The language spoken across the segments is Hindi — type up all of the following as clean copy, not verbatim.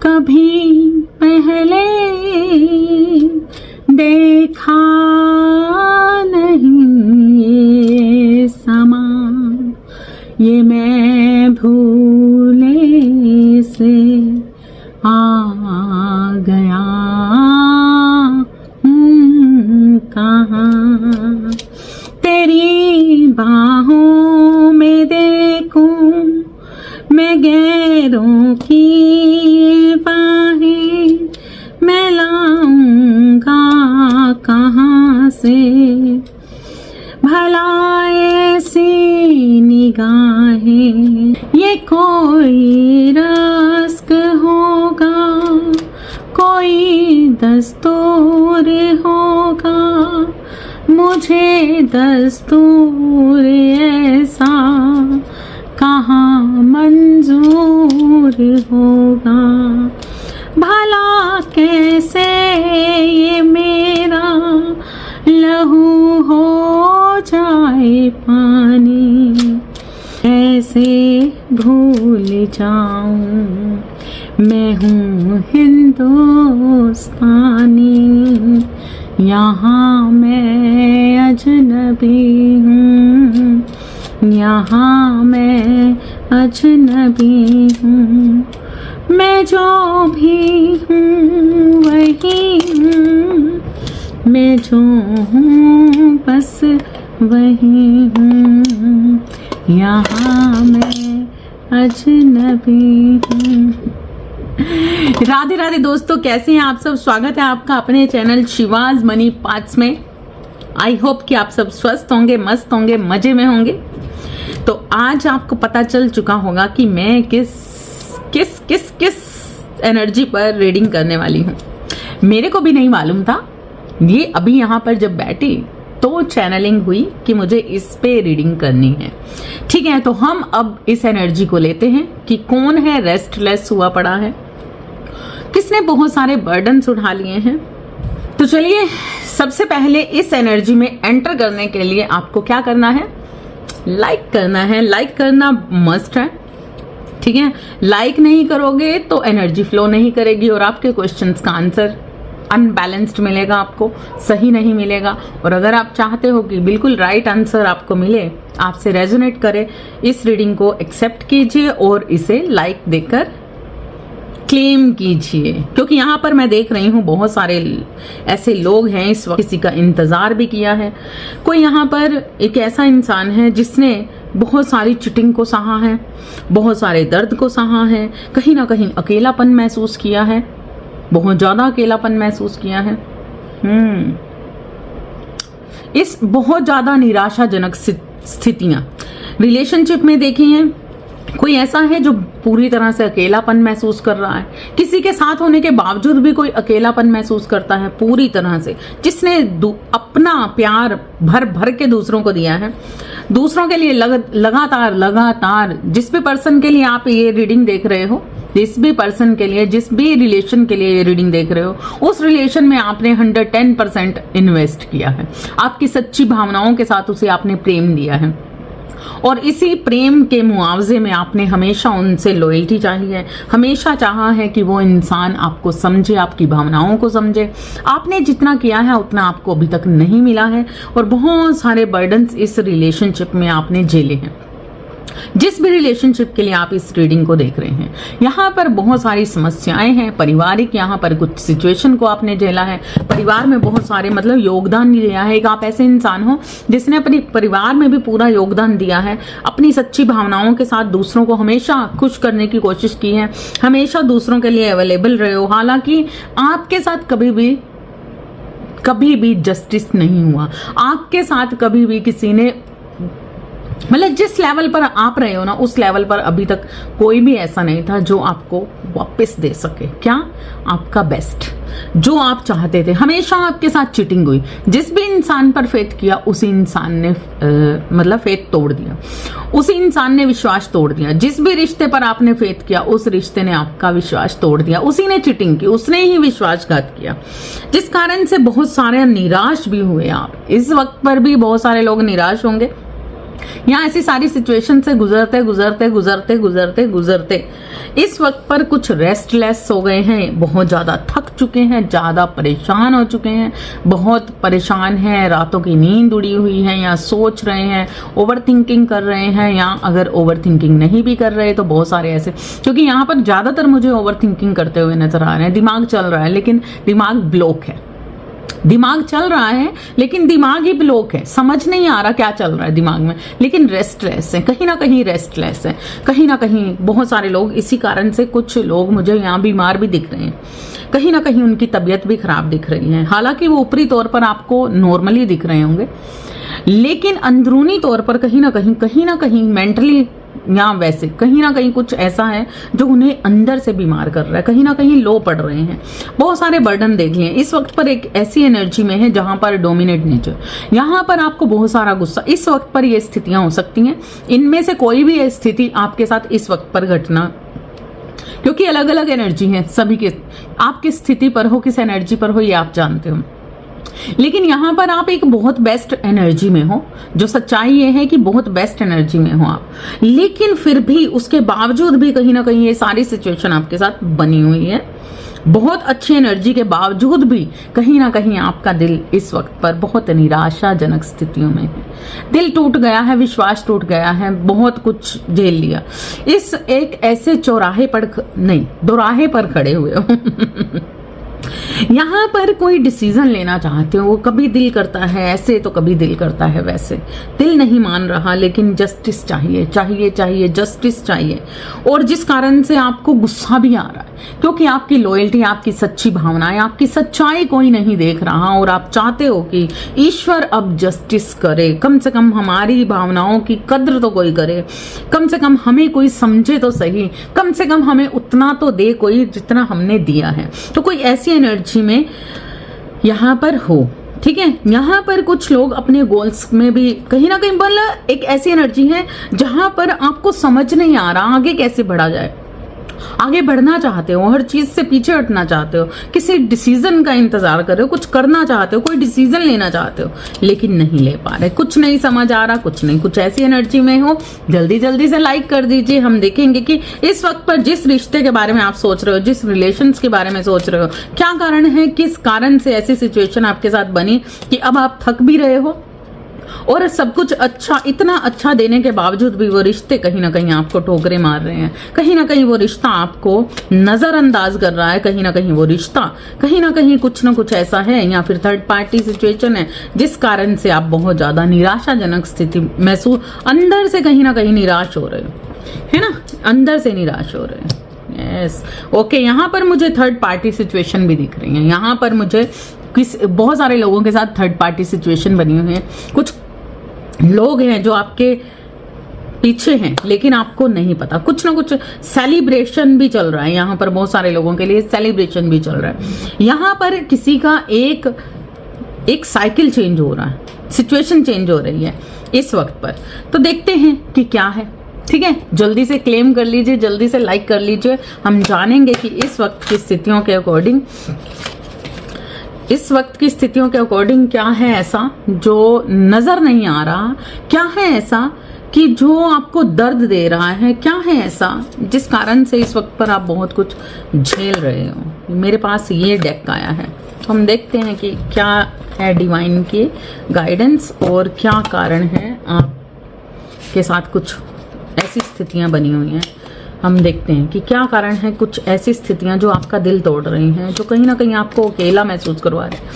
कभी पहले देखा नहीं ये समा, ये मैं भूले से आ गया हूँ कहाँ। तेरी बाहों में देखूं मैं गैरों की बाहें, मैं लाऊंगा कहाँ से भला ऐसी निगाहें। ये कोई रस्क होगा, कोई दस्तूर होगा, मुझे दस्तूर ऐसा कहाँ मंजूर होगा। भला कैसे ये मेरा लहू हो जाए पानी, ऐसे भूल जाऊं मैं हूँ हिंदुस्तानी, यहाँ मैं अजनबी हूँ, यहाँ मैं अजनबी हूँ। मैं जो भी हूँ वही हूँ, मैं जो हूँ बस वही हूँ, यहाँ मैं अजनबी हूँ। राधे राधे दोस्तों, कैसे हैं आप सब। स्वागत है आपका अपने चैनल शिवाज मनी पार्ट्स में। आई होप कि आप सब स्वस्थ होंगे, मस्त होंगे, मजे में होंगे। तो आज आपको पता चल चुका होगा कि मैं किस एनर्जी पर रीडिंग करने वाली हूँ। मेरे को भी नहीं मालूम था। ये अभी यहाँ पर जब बैठी तो चैनलिंग हुई कि मुझे इस पे रीडिंग करनी है। ठीक है, तो हम अब इस एनर्जी को लेते हैं कि कौन है रेस्टलेस हुआ पड़ा है, किसने बहुत सारे बर्डन्स उठा लिए हैं। तो चलिए, सबसे पहले इस एनर्जी में एंटर करने के लिए आपको क्या करना है, लाइक करना है। लाइक करना मस्ट है, ठीक है। लाइक नहीं करोगे तो एनर्जी फ्लो नहीं करेगी और आपके क्वेश्चंस का आंसर अनबैलेंस्ड मिलेगा, आपको सही नहीं मिलेगा। और अगर आप चाहते हो कि बिल्कुल राइट आंसर आपको मिले, आपसे रेजोनेट करे, इस रीडिंग को एक्सेप्ट कीजिए और इसे लाइक देकर क्लेम कीजिए। क्योंकि यहाँ पर मैं देख रही हूँ बहुत सारे ऐसे लोग हैं इस वक्त, किसी का इंतजार भी किया है। कोई यहाँ पर एक ऐसा इंसान है जिसने बहुत सारी चिटिंग को सहा है, बहुत सारे दर्द को सहा है, कहीं ना कहीं अकेलापन महसूस किया है, बहुत ज्यादा अकेलापन महसूस किया है। इस बहुत ज्यादा निराशाजनक स्थितियां रिलेशनशिप में देखी हैं। कोई ऐसा है जो पूरी तरह से अकेलापन महसूस कर रहा है, किसी के साथ होने के बावजूद भी कोई अकेलापन महसूस करता है पूरी तरह से, जिसने अपना प्यार भर भर के दूसरों को दिया है, दूसरों के लिए लगातार जिस भी पर्सन के लिए आप ये रीडिंग देख रहे हो, जिस भी पर्सन के लिए, जिस भी रिलेशन के लिए ये रीडिंग देख रहे हो, उस रिलेशन में आपने 110% इन्वेस्ट किया है। आपकी सच्ची भावनाओं के साथ उसे आपने प्रेम दिया है और इसी प्रेम के मुआवजे में आपने हमेशा उनसे लॉयल्टी चाहिए है, हमेशा चाहा है कि वो इंसान आपको समझे, आपकी भावनाओं को समझे। आपने जितना किया है उतना आपको अभी तक नहीं मिला है और बहुत सारे बर्डन्स इस रिलेशनशिप में आपने झेले हैं। जिस भी रिलेशनशिप के लिए आप इस रीडिंग को देख रहे हैं, यहाँ पर बहुत सारी समस्याएं हैं पारिवारिक। यहाँ पर कुछ सिचुएशन को आपने झेला है, परिवार में बहुत सारे मतलब योगदान दिया है। एक आप ऐसे इंसान हो जिसने अपने परिवार में भी पूरा योगदान दिया है, अपनी सच्ची भावनाओं के साथ दूसरों को हमेशा खुश करने की कोशिश की है, हमेशा दूसरों के लिए अवेलेबल रहे हो। हालांकि आपके साथ कभी भी जस्टिस नहीं हुआ, आपके साथ कभी भी किसी ने मतलब जिस लेवल पर आप रहे हो ना, उस लेवल पर अभी तक कोई भी ऐसा नहीं था जो आपको वापस दे सके। क्या? आपका बेस्ट, जो आप चाहते थे। हमेशा आपके साथ चीटिंग हुई। जिस भी इंसान पर फेथ किया, उसी इंसान ने मतलब फेथ तोड़ दिया, उसी इंसान ने विश्वास तोड़ दिया। जिस भी रिश्ते पर आपने फेथ किया, उस रिश्ते ने आपका विश्वास तोड़ दिया। उसी ने चीटिंग की, उसने ही विश्वासघात किया, जिस कारण से बहुत सारे निराश भी हुए आप। इस वक्त पर भी बहुत सारे लोग निराश होंगे, यहाँ ऐसी सारी सिचुएशन से गुजरते गुजरते गुजरते गुजरते गुजरते इस वक्त पर कुछ रेस्टलेस हो गए हैं, बहुत ज़्यादा थक चुके हैं, ज़्यादा परेशान हो चुके हैं, बहुत परेशान हैं, रातों की नींद उड़ी हुई है, या सोच रहे हैं, ओवर थिंकिंग कर रहे हैं, या अगर ओवर थिंकिंग नहीं भी कर रहे तो बहुत सारे ऐसे, क्योंकि यहाँ पर ज़्यादातर मुझे ओवर थिंकिंग करते हुए नजर आ रहे हैं। दिमाग चल रहा है लेकिन दिमाग ब्लॉक है, दिमाग चल रहा है लेकिन दिमाग ही ब्लॉक है, समझ नहीं आ रहा क्या चल रहा है दिमाग में, लेकिन रेस्टलेस है, कहीं ना कहीं रेस्टलेस है, कहीं ना कहीं बहुत सारे लोग इसी कारण से, कुछ लोग मुझे यहाँ बीमार भी दिख रहे हैं, कहीं ना कहीं उनकी तबीयत भी खराब दिख रही है। हालांकि वो ऊपरी तौर पर आपको नॉर्मली दिख रहे होंगे, लेकिन अंदरूनी तौर पर कहीं ना कहीं मेंटली या वैसे कहीं ना कहीं कुछ ऐसा है जो उन्हें अंदर से बीमार कर रहा है, कहीं ना कहीं लो पड़ रहे हैं। बहुत सारे बर्डन देख लिए इस वक्त पर, एक ऐसी एनर्जी में है जहां पर डोमिनेट नेचर, यहां पर आपको बहुत सारा गुस्सा, इस वक्त पर ये स्थितियां हो सकती हैं। इनमें से कोई भी स्थिति आपके साथ इस वक्त पर घटना, क्योंकि अलग अलग एनर्जी है सभी के, आप किस स्थिति पर हो, किस एनर्जी पर हो, ये आप जानते हो, लेकिन यहां पर आप एक बहुत बेस्ट एनर्जी में हो। जो सच्चाई ये है कि बहुत बेस्ट एनर्जी में हो आप, लेकिन फिर भी उसके बावजूद भी कहीं ना कहीं ये सारी सिचुएशन आपके साथ बनी हुई है। बहुत अच्छी एनर्जी के बावजूद भी कहीं ना कहीं आपका दिल इस वक्त पर बहुत निराशाजनक स्थितियों में है। दिल टूट गया है, विश्वास टूट गया है, बहुत कुछ झेल लिया। इस एक ऐसे दोराहे पर खड़े हुए हो यहाँ पर कोई डिसीजन लेना चाहते हो, कभी दिल करता है ऐसे तो कभी दिल करता है वैसे, दिल नहीं मान रहा, लेकिन जस्टिस चाहिए, जस्टिस चाहिए। और जिस कारण से आपको गुस्सा भी आ रहा है, क्योंकि आपकी लॉयल्टी, आपकी सच्ची भावनाएं, आपकी सच्चाई कोई नहीं देख रहा, और आप चाहते हो कि ईश्वर अब जस्टिस करे, कम से कम हमारी भावनाओं की कद्र तो कोई करे, कम से कम हमें कोई समझे तो सही, कम से कम हमें उतना तो दे कोई जितना हमने दिया है। तो कोई ऐसी एनर्जी में यहां पर हो, ठीक है। यहां पर कुछ लोग अपने गोल्स में भी कहीं ना कहीं, मतलब एक ऐसी एनर्जी है जहां पर आपको समझ नहीं आ रहा आगे कैसे बढ़ा जाए, आगे बढ़ना चाहते हो, हर चीज से पीछे हटना चाहते हो, किसी डिसीजन का इंतजार कर रहे हो, कुछ करना चाहते हो, कोई डिसीजन लेना चाहते हो, लेकिन नहीं ले पा रहे, कुछ नहीं समझ आ रहा, कुछ ऐसी एनर्जी में हो। जल्दी से लाइक कर दीजिए। हम देखेंगे कि इस वक्त पर जिस रिश्ते के बारे में आप सोच रहे हो, जिस रिलेशंस के बारे में सोच रहे हो, क्या कारण है, किस कारण से ऐसी सिचुएशन आपके साथ बनी कि अब आप थक भी रहे हो, और सब कुछ अच्छा, इतना अच्छा देने के बावजूद भी वो रिश्ते कहीं ना कहीं आपको ठोकरे मार रहे हैं, कहीं ना कहीं वो रिश्ता आपको नजरअंदाज कर रहा है, कहीं ना कहीं वो रिश्ता कहीं ना कहीं कुछ ना कुछ ऐसा है, या फिर थर्ड पार्टी सिचुएशन है जिस कारण से आप बहुत ज्यादा निराशाजनक स्थिति महसूस, अंदर से कहीं ना कहीं निराश हो रहे हो, है ना, अंदर से निराश हो रहे हैं। Yes, okay. यहाँ पर मुझे थर्ड पार्टी सिचुएशन भी दिख रही है, यहाँ पर मुझे बहुत सारे लोगों के साथ थर्ड पार्टी सिचुएशन बनी हुई है। कुछ लोग हैं जो आपके पीछे हैं लेकिन आपको नहीं पता, कुछ ना कुछ सेलिब्रेशन भी चल रहा है, यहाँ पर बहुत सारे लोगों के लिए सेलिब्रेशन भी चल रहा है। यहाँ पर किसी का एक साइकिल चेंज हो रहा है, सिचुएशन चेंज हो रही है इस वक्त पर। तो देखते हैं कि क्या है, ठीक है। जल्दी से क्लेम कर लीजिए, जल्दी से लाइक कर लीजिए। हम जानेंगे कि इस वक्त की स्थितियों के अकॉर्डिंग क्या है ऐसा जो नजर नहीं आ रहा, क्या है ऐसा कि जो आपको दर्द दे रहा है, क्या है ऐसा जिस कारण से इस वक्त पर आप बहुत कुछ झेल रहे हो। मेरे पास ये डेक आया है, तो हम देखते हैं कि क्या है डिवाइन की गाइडेंस और क्या कारण है आपके साथ कुछ ऐसी स्थितियां बनी हुई हैं। हम देखते हैं कि क्या कारण है, कुछ ऐसी स्थितियां जो आपका दिल तोड़ रही हैं, जो कहीं ना कहीं आपको अकेला महसूस करवा रहे हैं।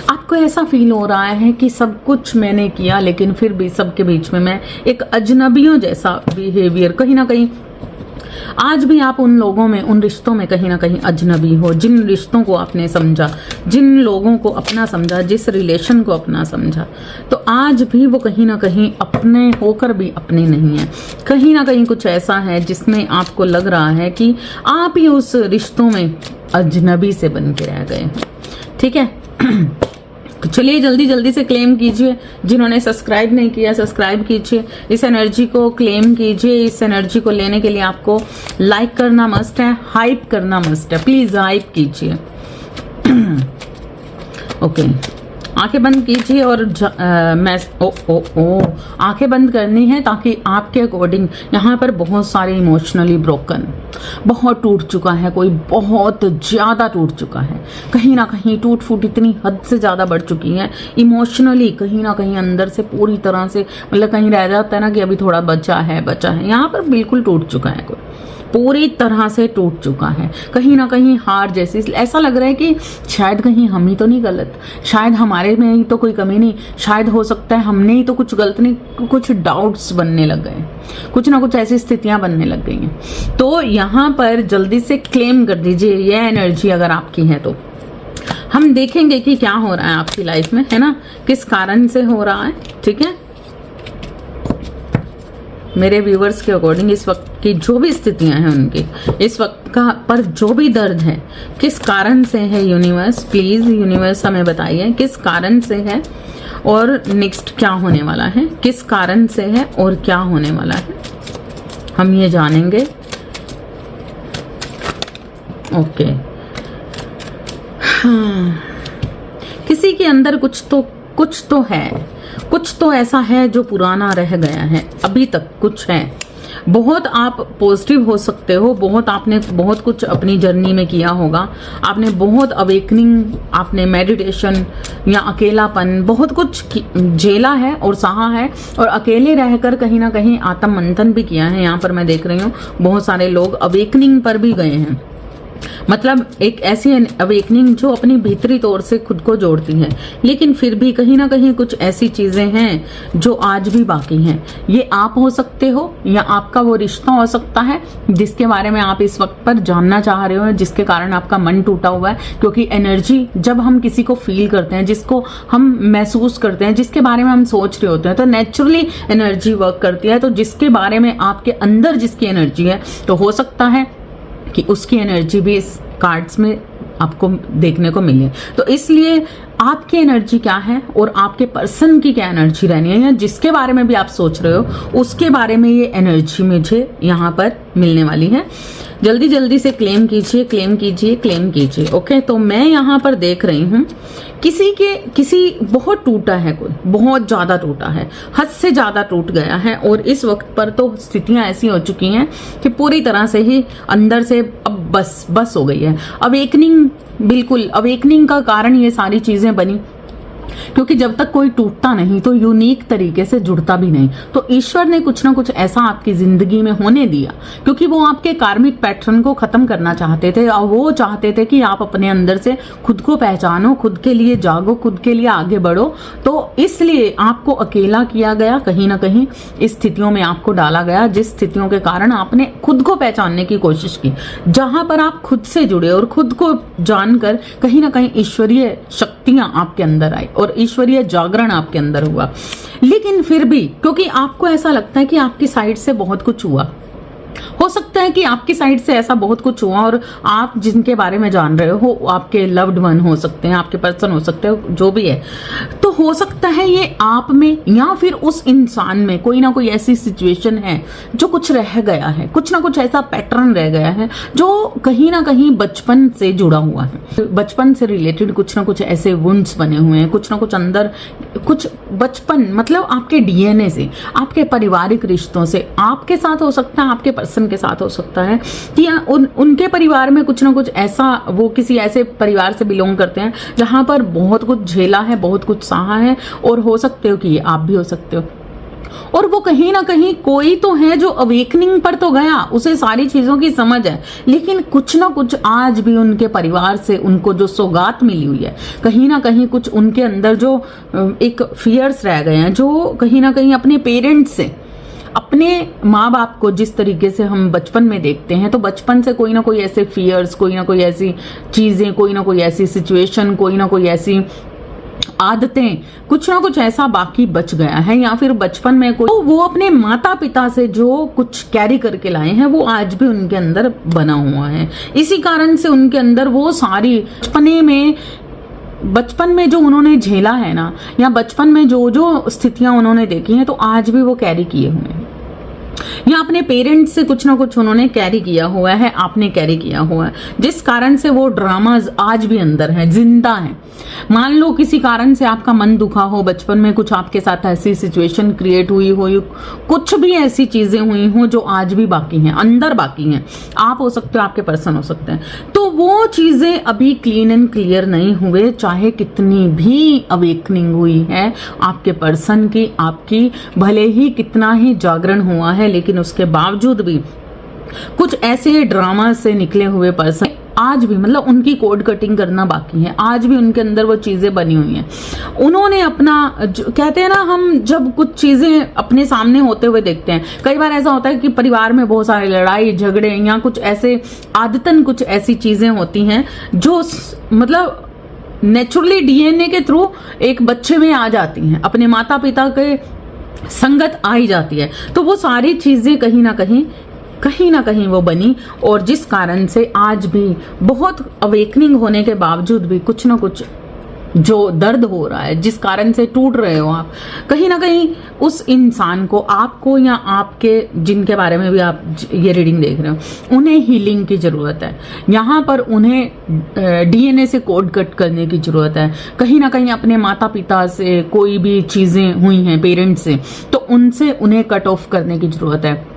आपको ऐसा फील हो रहा है कि सब कुछ मैंने किया लेकिन फिर भी सबके बीच में मैं एक अजनबियों जैसा बिहेवियर, कहीं ना कहीं आज भी आप उन लोगों में, उन रिश्तों में कहीं ना कहीं अजनबी हो। जिन रिश्तों को आपने समझा, जिन लोगों को अपना समझा, जिस रिलेशन को अपना समझा, तो आज भी वो कहीं ना कहीं अपने होकर भी अपने नहीं है। कहीं ना कहीं कुछ ऐसा है जिसमें आपको लग रहा है कि आप ही उस रिश्तों में अजनबी से बन के रह गए, ठीक है। तो चलिए जल्दी से क्लेम कीजिए। जिन्होंने सब्सक्राइब नहीं किया सब्सक्राइब कीजिए, इस एनर्जी को क्लेम कीजिए। इस एनर्जी को लेने के लिए आपको लाइक करना मस्ट है, हाइप करना मस्ट है, प्लीज हाइप कीजिए। ओके, आंखें बंद कीजिए और आंखें बंद करनी है ताकि आपके अकॉर्डिंग यहाँ पर बहुत सारे इमोशनली ब्रोकन, बहुत टूट चुका है, कोई बहुत ज़्यादा टूट चुका है, कहीं ना कहीं टूट फूट इतनी हद से ज़्यादा बढ़ चुकी है इमोशनली, कहीं ना कहीं अंदर से पूरी तरह से, मतलब कहीं रह जाता है ना कि अभी थोड़ा बचा है, यहाँ पर बिल्कुल टूट चुका है, कोई पूरी तरह से टूट चुका है, कहीं ना कहीं हार जैसी, ऐसा लग रहा है कि शायद कहीं हम ही तो नहीं गलत, शायद हमारे में ही तो कोई कमी नहीं, शायद हो सकता है हमने ही तो कुछ गलत नहीं, कुछ डाउट्स बनने लग गए, कुछ ना कुछ ऐसी स्थितियां बनने लग गई हैं। तो यहाँ पर जल्दी से क्लेम कर दीजिए ये एनर्जी अगर आपकी है तो। हम देखेंगे कि क्या हो रहा है आपकी लाइफ में, है ना, किस कारण से हो रहा है, ठीक है। मेरे व्यूवर्स के अकॉर्डिंग इस वक्त की जो भी स्थितियां हैं उनकी, इस वक्त का पर जो भी दर्द है, किस कारण से है यूनिवर्स, प्लीज यूनिवर्स हमें बताइए किस कारण से है और नेक्स्ट क्या होने वाला है, किस कारण से है और क्या होने वाला है, हम ये जानेंगे। ओके, हाँ, किसी के अंदर कुछ तो है, कुछ तो ऐसा है जो पुराना रह गया है, अभी तक कुछ है। बहुत आप पॉजिटिव हो सकते हो, बहुत आपने बहुत कुछ अपनी जर्नी में किया होगा, आपने बहुत अवेकनिंग, आपने मेडिटेशन या अकेलापन बहुत कुछ झेला है और सहा है, और अकेले रहकर कहीं ना कहीं आत्म मंथन भी किया है। यहाँ पर मैं देख रही हूँ बहुत सारे लोग अवेकनिंग पर भी गए हैं, मतलब एक ऐसी अवेकनिंग जो अपनी भीतरी तौर से खुद को जोड़ती है, लेकिन फिर भी कहीं ना कहीं कुछ ऐसी चीजें हैं जो आज भी बाकी हैं। ये आप हो सकते हो या आपका वो रिश्ता हो सकता है जिसके बारे में आप इस वक्त पर जानना चाह रहे हो, जिसके कारण आपका मन टूटा हुआ है। क्योंकि एनर्जी जब हम किसी को फील करते हैं, जिसको हम महसूस करते हैं, जिसके बारे में हम सोच रहे होते हैं, तो नेचुरली एनर्जी वर्क करती है। तो जिसके बारे में आपके अंदर जिसकी एनर्जी है, तो हो सकता है कि उसकी एनर्जी भी इस कार्ड्स में आपको देखने को मिले। तो इसलिए आपकी एनर्जी क्या है और आपके पर्सन की क्या एनर्जी रहनी है, या जिसके बारे में भी आप सोच रहे हो उसके बारे में ये एनर्जी मुझे यहाँ पर मिलने वाली है। जल्दी जल्दी से क्लेम कीजिए, क्लेम कीजिए, क्लेम कीजिए। ओके, तो मैं यहाँ पर देख रही हूँ किसी बहुत टूटा है, कोई बहुत ज्यादा टूटा है, हद से ज्यादा टूट गया है, और इस वक्त पर तो स्थितियां ऐसी हो चुकी हैं कि पूरी तरह से ही अंदर से अब बस हो गई है। अवेकनिंग, बिल्कुल अवेकनिंग का कारण ये सारी चीजें बनी, क्योंकि जब तक कोई टूटता नहीं तो यूनिक तरीके से जुड़ता भी नहीं। तो ईश्वर ने कुछ ना कुछ ऐसा आपकी जिंदगी में होने दिया, क्योंकि वो आपके कार्मिक पैटर्न को खत्म करना चाहते थे, और वो चाहते थे कि आप अपने अंदर से खुद को पहचानो, खुद के लिए जागो, खुद के लिए आगे बढ़ो। तो इसलिए आपको अकेला किया गया, कहीं ना कहीं इस स्थितियों में आपको डाला गया, जिस स्थितियों के कारण आपने खुद को पहचानने की कोशिश की, जहां पर आप खुद से जुड़े और खुद को जानकर कहीं ना कहीं ईश्वरीय शक्तियां आपके अंदर आई और ईश्वरीय जागरण आपके अंदर हुआ। लेकिन फिर भी क्योंकि आपको ऐसा लगता है कि आपकी साइड से बहुत कुछ हुआ, हो सकता है कि आपकी साइड से ऐसा बहुत कुछ हुआ, और आप जिनके बारे में जान रहे हो आपके लव्ड वन हो सकते हैं, आपके पर्सन हो सकते हो, जो भी है, तो हो सकता है ये आप में या फिर उस इंसान में कोई ना कोई ऐसी सिचुएशन है जो कुछ रह गया है, कुछ ना कुछ ऐसा पैटर्न रह गया है जो कहीं ना कहीं बचपन से जुड़ा हुआ है, बचपन से रिलेटेड कुछ ना कुछ ऐसे वुंड्स बने हुए हैं, कुछ ना कुछ अंदर, कुछ बचपन मतलब आपके डीएनए से, आपके पारिवारिक रिश्तों से, आपके साथ हो सकता है, आपके पर्सन के साथ हो सकता है कि उनके परिवार में कुछ ना कुछ ऐसा, वो किसी ऐसे परिवार से बिलोंग करते हैं जहां पर बहुत कुछ झेला है, बहुत कुछ सहा है, और हो सकते हो कि ये आप भी हो सकते हो। और वो कहीं ना कहीं कोई तो है जो अवेकनिंग पर तो गया, उसे सारी चीजों की समझ है, लेकिन कुछ ना कुछ आज भी उनके परिवार से उनको जो सौगात मिली हुई है, कहीं ना कहीं कुछ उनके अंदर जो एक फियर्स रह गए हैं, जो कहीं ना कहीं अपने पेरेंट्स से, अपने माँ बाप को जिस तरीके से हम बचपन में देखते हैं, तो बचपन से कोई ना कोई ऐसे फियर्स, कोई ना कोई ऐसी चीजें, कोई ना कोई ऐसी सिचुएशन, कोई ना कोई ऐसी आदतें, कुछ ना कुछ ऐसा बाकी बच गया है, या फिर बचपन में कोई, तो वो अपने माता पिता से जो कुछ कैरी करके लाए हैं वो आज भी उनके अंदर बना हुआ है। इसी कारण से उनके अंदर वो सारी बचपन में जो उन्होंने झेला है ना, या बचपन में जो जो स्थितियां उन्होंने देखी हैं, तो आज भी वो कैरी किए हुए हैं। या अपने पेरेंट्स से कुछ ना कुछ उन्होंने कैरी किया हुआ है, आपने कैरी किया हुआ है, जिस कारण से वो ड्रामाज आज भी अंदर है, जिंदा है। मान लो किसी कारण से आपका मन दुखा हो, बचपन में कुछ आपके साथ ऐसी सिचुएशन क्रिएट हुई हो, कुछ भी ऐसी चीजें हुई हो जो आज भी बाकी हैं, अंदर बाकी हैं। आप हो सकते हो, आपके पर्सन हो सकते हैं, तो वो चीजें अभी क्लीन एंड क्लियर नहीं हुए, चाहे कितनी भी अवेकनिंग हुई है आपके पर्सन की, आपकी भले ही कितना ही जागरण हुआ है, लेकिन उसके बावजूद भी कुछ ऐसे ड्रामा से निकले हुए पर्सन आज भी, मतलब उनकी कोड कटिंग करना बाकी है, आज भी उनके अंदर वो चीजें बनी हुई हैं। उन्होंने अपना कहते हैं ना, हम जब कुछ चीजें अपने सामने होते हुए देखते हैं, कई बार ऐसा होता है कि परिवार में बहुत सारे लड़ाई झगड़े या कुछ ऐसे आदतन कुछ ऐसी चीजें होती हैं जो मतलब नेचुरली डीएनए के थ्रू एक बच्चे में आ जाती हैं, अपने माता पिता के संगत आ ही जाती है। तो वो सारी चीजें कहीं ना कहीं वो बनी, और जिस कारण से आज भी बहुत अवेकनिंग होने के बावजूद भी कुछ ना कुछ जो दर्द हो रहा है, जिस कारण से टूट रहे हो आप, कहीं ना कहीं उस इंसान को, आपको या आपके जिनके बारे में भी आप ये रीडिंग देख रहे हो, उन्हें हीलिंग की जरूरत है। यहाँ पर उन्हें डीएनए से कोड कट करने की जरूरत है। कहीं ना कहीं अपने माता पिता से कोई भी चीजें हुई हैं, पेरेंट्स से, तो उनसे उन्हें कट ऑफ करने की जरूरत है,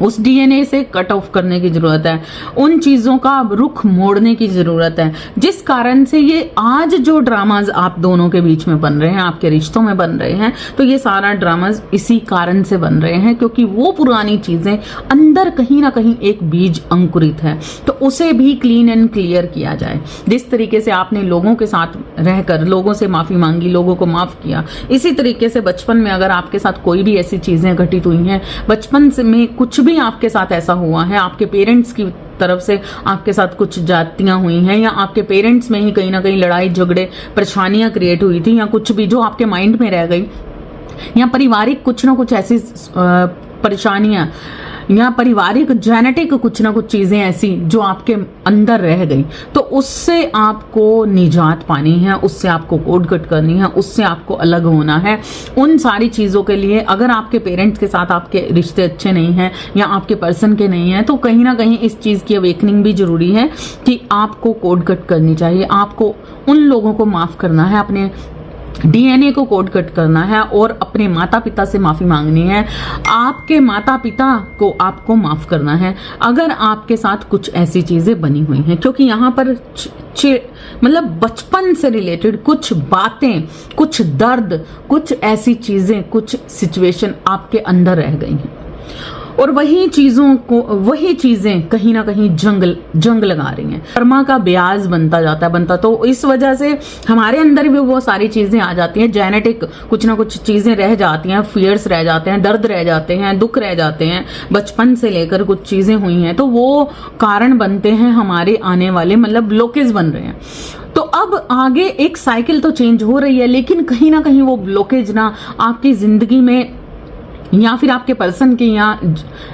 उस डीएनए से कट ऑफ करने की जरूरत है, उन चीजों का रुख मोड़ने की जरूरत है, जिस कारण से ये आज जो ड्रामाज आप दोनों के बीच में बन रहे हैं, आपके रिश्तों में बन रहे हैं, तो ये सारा ड्रामाज इसी कारण से बन रहे हैं, क्योंकि वो पुरानी चीजें अंदर कहीं ना कहीं एक बीज अंकुरित है, तो उसे भी क्लीन एंड क्लियर किया जाए। जिस तरीके से आपने लोगों के साथ रहकर लोगों से माफी मांगी, लोगों को माफ किया, इसी तरीके से बचपन में अगर आपके साथ कोई भी ऐसी चीजें घटित हुई हैं, बचपन में कुछ भी आपके साथ ऐसा हुआ है, आपके पेरेंट्स की तरफ से आपके साथ कुछ जातियां हुई हैं, या आपके पेरेंट्स में ही कहीं ना कहीं लड़ाई झगड़े परेशानियां क्रिएट हुई थी, या कुछ भी जो आपके माइंड में रह गई, या पारिवारिक कुछ ना कुछ ऐसी परेशानियां, या पारिवारिक जेनेटिक कुछ ना कुछ चीजें ऐसी जो आपके अंदर रह गई, तो उससे आपको निजात पानी है, उससे आपको कोड कट करनी है, उससे आपको अलग होना है। उन सारी चीजों के लिए अगर आपके पेरेंट्स के साथ आपके रिश्ते अच्छे नहीं हैं, या आपके पर्सन के नहीं हैं, तो कहीं ना कहीं इस चीज की अवेकनिंग भी जरूरी है कि आपको कोड कट करनी चाहिए, आपको उन लोगों को माफ करना है, अपने डीएनए को कोड कट करना है, और अपने माता पिता से माफी मांगनी है, आपके माता पिता को आपको माफ करना है अगर आपके साथ कुछ ऐसी चीजें बनी हुई हैं, क्योंकि यहाँ पर मतलब बचपन से रिलेटेड कुछ बातें, कुछ दर्द, कुछ ऐसी चीजें, कुछ सिचुएशन आपके अंदर रह गई हैं, और वही चीजें कहीं ना कहीं जंग लगा रही हैं, कर्मा का ब्याज बनता, तो इस वजह से हमारे अंदर भी वो सारी चीजें आ जाती हैं, जेनेटिक कुछ ना कुछ चीजें रह जाती हैं, फियर्स रह जाते हैं, दर्द रह जाते हैं, दुख रह जाते हैं, बचपन से लेकर कुछ चीजें हुई हैं, तो वो कारण बनते हैं हमारे आने वाले, मतलब ब्लॉकेज बन रहे हैं। तो अब आगे एक साइकिल तो चेंज हो रही है, लेकिन कहीं ना कहीं वो ब्लॉकेज ना आपकी जिंदगी में, या फिर आपके पर्सन की या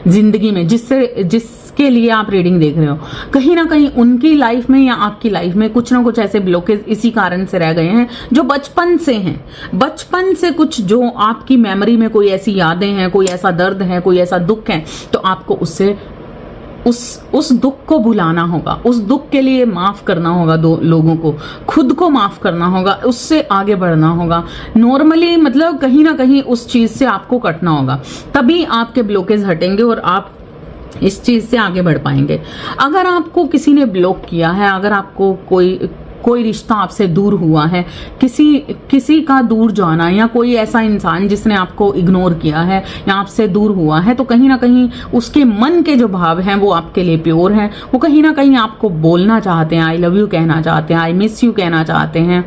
जिंदगी में जिसके लिए आप रीडिंग देख रहे हो, कहीं ना कहीं उनकी लाइफ में या आपकी लाइफ में कुछ ना कुछ ऐसे ब्लॉकेज इसी कारण से रह गए हैं जो बचपन से हैं। बचपन से कुछ जो आपकी मेमोरी में कोई ऐसी यादें हैं, कोई ऐसा दर्द है, कोई ऐसा दुख है, तो आपको उससे उस दुख को भुलाना होगा, उस दुख के लिए माफ करना होगा, दो लोगों को, खुद को माफ करना होगा, उससे आगे बढ़ना होगा। नॉर्मली मतलब कहीं ना कहीं उस चीज से आपको कटना होगा, तभी आपके ब्लॉकेज हटेंगे और आप इस चीज से आगे बढ़ पाएंगे। अगर आपको किसी ने ब्लॉक किया है, अगर आपको कोई रिश्ता आपसे दूर हुआ है, किसी का दूर जाना, या कोई ऐसा इंसान जिसने आपको इग्नोर किया है या आपसे दूर हुआ है, तो कहीं ना कहीं उसके मन के जो भाव हैं वो आपके लिए प्योर हैं, वो कहीं ना कहीं आपको बोलना चाहते हैं, आई लव यू कहना चाहते हैं, आई मिस यू कहना चाहते हैं,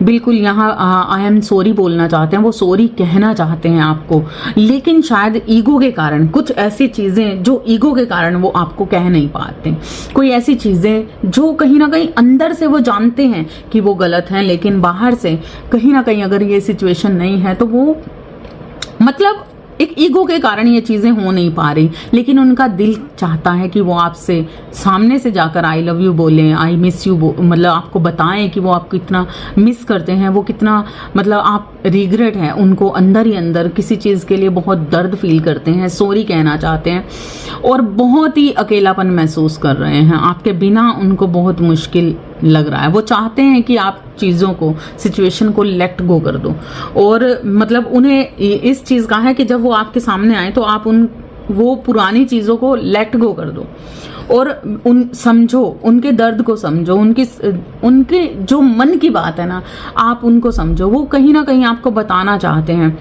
बिल्कुल यहाँ आई एम सॉरी बोलना चाहते हैं, वो सॉरी कहना चाहते हैं आपको, लेकिन शायद ईगो के कारण कुछ ऐसी चीजें जो ईगो के कारण वो आपको कह नहीं पाते, कोई ऐसी चीजें जो कहीं ना कहीं अंदर से वो जानते हैं कि वो गलत हैं, लेकिन बाहर से कहीं ना कहीं अगर ये सिचुएशन नहीं है तो वो मतलब एक ईगो के कारण ये चीजें हो नहीं पा रही, लेकिन उनका दिल चाहता है कि वो आपसे सामने से जाकर आई लव यू बोलें, आई मिस यू मतलब आपको बताएं कि वो आपको इतना मिस करते हैं, वो कितना मतलब आप रिग्रेट है उनको अंदर ही अंदर, किसी चीज के लिए बहुत दर्द फील करते हैं, सॉरी कहना चाहते हैं और बहुत ही अकेलापन महसूस कर रहे हैं। आपके बिना उनको बहुत मुश्किल लग रहा है। वो चाहते हैं कि आप चीज़ों को, सिचुएशन को लेट गो कर दो और मतलब उन्हें इस चीज़ का है कि जब वो आपके सामने आए तो आप वो पुरानी चीज़ों को लेट गो कर दो और समझो, उनके दर्द को समझो, उनके जो मन की बात है ना, आप उनको समझो। वो कहीं ना कहीं आपको बताना चाहते हैं।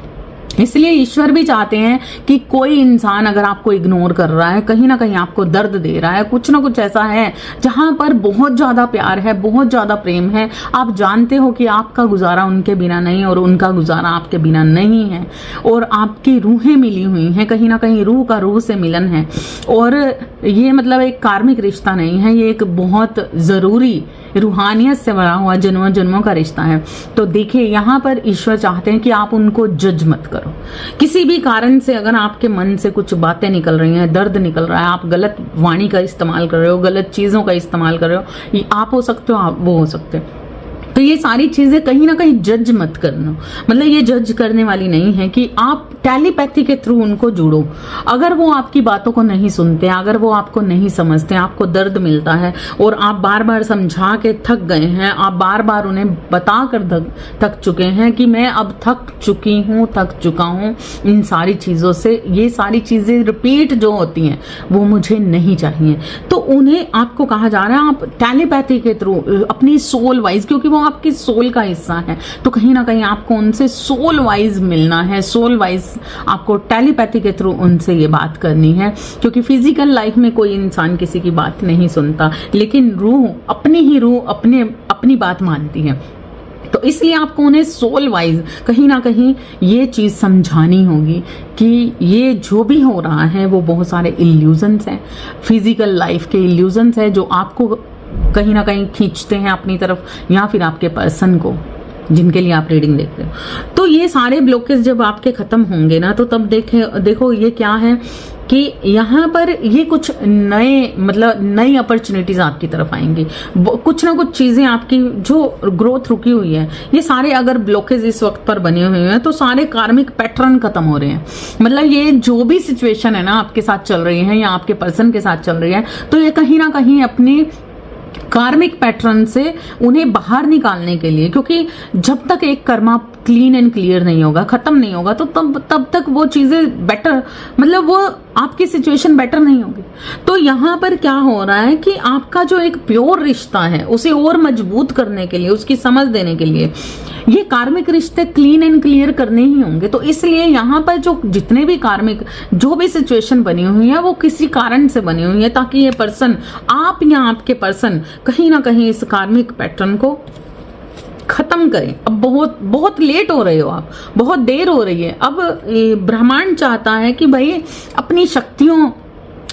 इसलिए ईश्वर भी चाहते हैं कि कोई इंसान अगर आपको इग्नोर कर रहा है, कहीं ना कहीं आपको दर्द दे रहा है, कुछ ना कुछ ऐसा है जहां पर बहुत ज्यादा प्यार है, बहुत ज्यादा प्रेम है, आप जानते हो कि आपका गुजारा उनके बिना नहीं और उनका गुजारा आपके बिना नहीं है और आपकी रूहें मिली हुई हैं, कहीं ना कहीं रूह का रूह से मिलन है और ये मतलब एक कार्मिक रिश्ता नहीं है, ये एक बहुत जरूरी रूहानियत से भरा हुआ जन्मों जन्मों का रिश्ता है। तो देखिए यहाँ पर ईश्वर चाहते हैं कि आप उनको जज मत करो। किसी भी कारण से अगर आपके मन से कुछ बातें निकल रही हैं, दर्द निकल रहा है, आप गलत वाणी का इस्तेमाल कर रहे हो, गलत चीजों का इस्तेमाल कर रहे हो, ये आप हो सकते हो, आप वो हो सकते हो, तो ये सारी चीजें कहीं ना कहीं जज मत करना। मतलब ये जज करने वाली नहीं है कि आप टेलीपैथी के थ्रू उनको जुड़ो। अगर वो आपकी बातों को नहीं सुनते, अगर वो आपको नहीं समझते, आपको दर्द मिलता है और आप बार बार समझा के थक गए हैं, आप बार बार उन्हें बता कर थक चुके हैं कि मैं अब थक चुका हूँ इन सारी चीजों से, ये सारी चीजें रिपीट जो होती हैं वो मुझे नहीं चाहिए, तो उन्हें आपको कहा जा रहा है आप टेलीपैथी के थ्रू अपनी सोल वाइज, क्योंकि वो आपकी सोल का हिस्सा है, तो कहीं ना कहीं आपको उनसे सोल वाइज मिलना है, सोल वाइज आपको टेलीपैथी के थ्रू उनसे ये बात करनी है। क्योंकि फिजिकल लाइफ में कोई इंसान किसी की बात नहीं सुनता, लेकिन रूह अपनी बात मानती है। तो इसलिए आपको उन्हें सोल वाइज कहीं ना कहीं ये चीज समझानी होगी कि ये जो भी हो रहा है वो बहुत सारे इल्यूजन्स हैं, फिजिकल लाइफ के इल्यूजन्स हैं जो आपको कहीं ना कहीं खींचते हैं अपनी तरफ, या फिर आपके पर्सन को जिनके लिए आप रीडिंग देख रहे हो। तो ये सारे ब्लॉकेज जब आपके खत्म होंगे ना, तो तब देखो ये क्या है कि यहाँ पर ये कुछ नई अपॉर्चुनिटीज आपकी तरफ आएंगी, कुछ ना कुछ चीजें आपकी जो ग्रोथ रुकी हुई है, ये सारे अगर ब्लॉकेज इस वक्त पर बने हुए हैं तो सारे कार्मिक पैटर्न खत्म हो रहे हैं। मतलब ये जो भी सिचुएशन है ना आपके साथ चल रही है या आपके पर्सन के साथ चल रही है, तो ये कहीं ना कहीं अपनी कार्मिक पैटर्न से उन्हें बाहर निकालने के लिए, क्योंकि जब तक एक कर्मा क्लीन एंड क्लियर नहीं होगा, खत्म नहीं होगा, तो तब तक वो चीजें बेटर, मतलब वो आपकी सिचुएशन बेटर नहीं होगी। तो यहाँ पर क्या हो रहा है कि आपका जो एक प्योर रिश्ता है उसे और मजबूत करने के लिए, उसकी समझ देने के लिए ये कार्मिक रिश्ते क्लीन एंड क्लियर करने ही होंगे। तो इसलिए यहाँ पर जो जितने भी कार्मिक जो भी सिचुएशन बनी हुई है वो किसी कारण से बनी हुई है, ताकि ये पर्सन, आप या आपके पर्सन कहीं ना कहीं इस कार्मिक पैटर्न को खत्म करें। अब बहुत लेट हो रहे हो आप, बहुत देर हो रही है। अब ब्रह्मांड चाहता है कि भाई अपनी शक्तियों,